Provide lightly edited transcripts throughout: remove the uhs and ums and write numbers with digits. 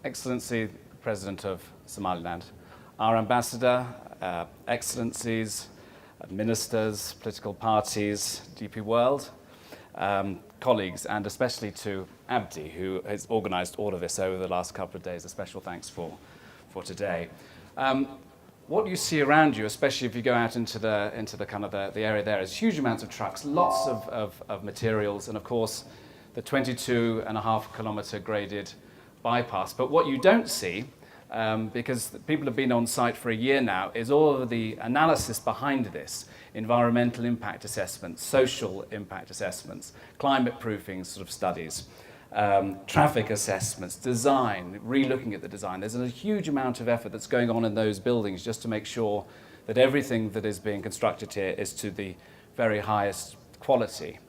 Excellency, President of Somaliland, our ambassador, excellencies, ministers, political parties, DP World, colleagues, and especially to Abdi, who has organised all of this over the last couple of days. A special thanks for today. What you see around you, especially if you go out into the kind of the area there, is huge amounts of trucks, lots of materials, and of course the 22.5 kilometre graded bypass. But what you don't see, because people have been on site for a year now, is all of the analysis behind this: environmental impact assessments, social impact assessments, climate proofing sort of studies, traffic assessments, design, re-looking at the design. There's a huge amount of effort that's going on in those buildings just to make sure that everything that is being constructed here is to the very highest quality.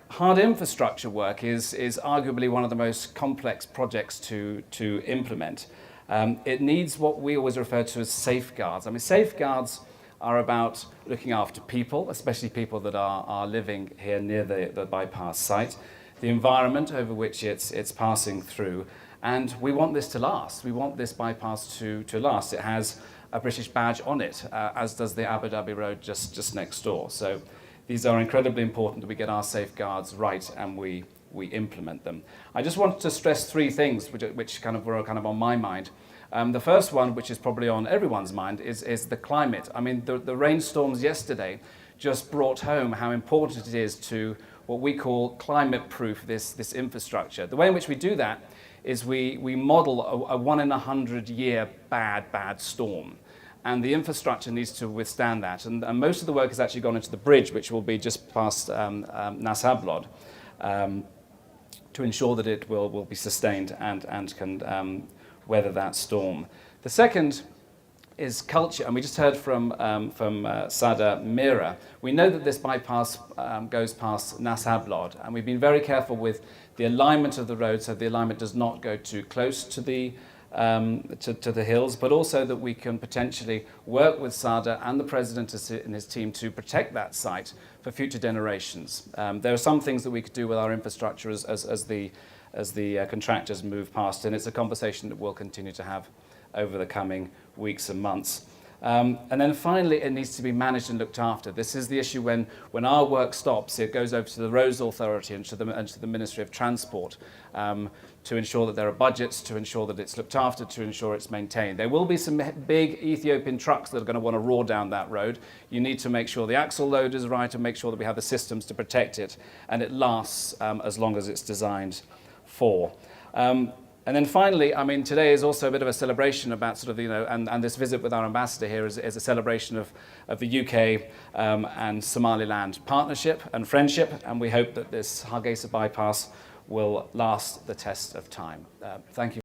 Hard infrastructure work is arguably one of the most complex projects to implement. It needs what we always refer to as safeguards. I mean, safeguards are about looking after people, especially people that are living here near the bypass site, the environment over which it's passing through, and we want this to last. We want this bypass to last. It has a British badge on it, as does the Abu Dhabi road just next door. So these are incredibly important that we get our safeguards right and we implement them. I just wanted to stress three things which kind of were kind of on my mind. The first one, which is probably on everyone's mind, is the climate. I mean, the rainstorms yesterday just brought home how important it is to what we call climate-proof this infrastructure. The way in which we do that is we model a 1 in 100 year bad storm. And the infrastructure needs to withstand that. And most of the work has actually gone into the bridge, which will be just past Nas Hablod, to ensure that it will be sustained and can weather that storm. The second is culture, and we just heard from Sada Mira. We know that this bypass goes past Nas Hablod, and we've been very careful with the alignment of the road so the alignment does not go too close to the hills, but also that we can potentially work with Sada and the President and his team to protect that site for future generations. There are some things that we could do with our infrastructure as the contractors move past, and it's a conversation that we'll continue to have over the coming weeks and months. And then finally, it needs to be managed and looked after. This is the issue when our work stops, it goes over to the Roads Authority and to the Ministry of Transport to ensure that there are budgets, to ensure that it's looked after, to ensure it's maintained. There will be some big Ethiopian trucks that are going to want to roar down that road. You need to make sure the axle load is right and make sure that we have the systems to protect it and it lasts as long as it's designed for. And then finally, I mean, today is also a bit of a celebration about sort of, and this visit with our ambassador here is a celebration of the UK and Somaliland partnership and friendship, and we hope that this Hargeisa bypass will last the test of time. Thank you.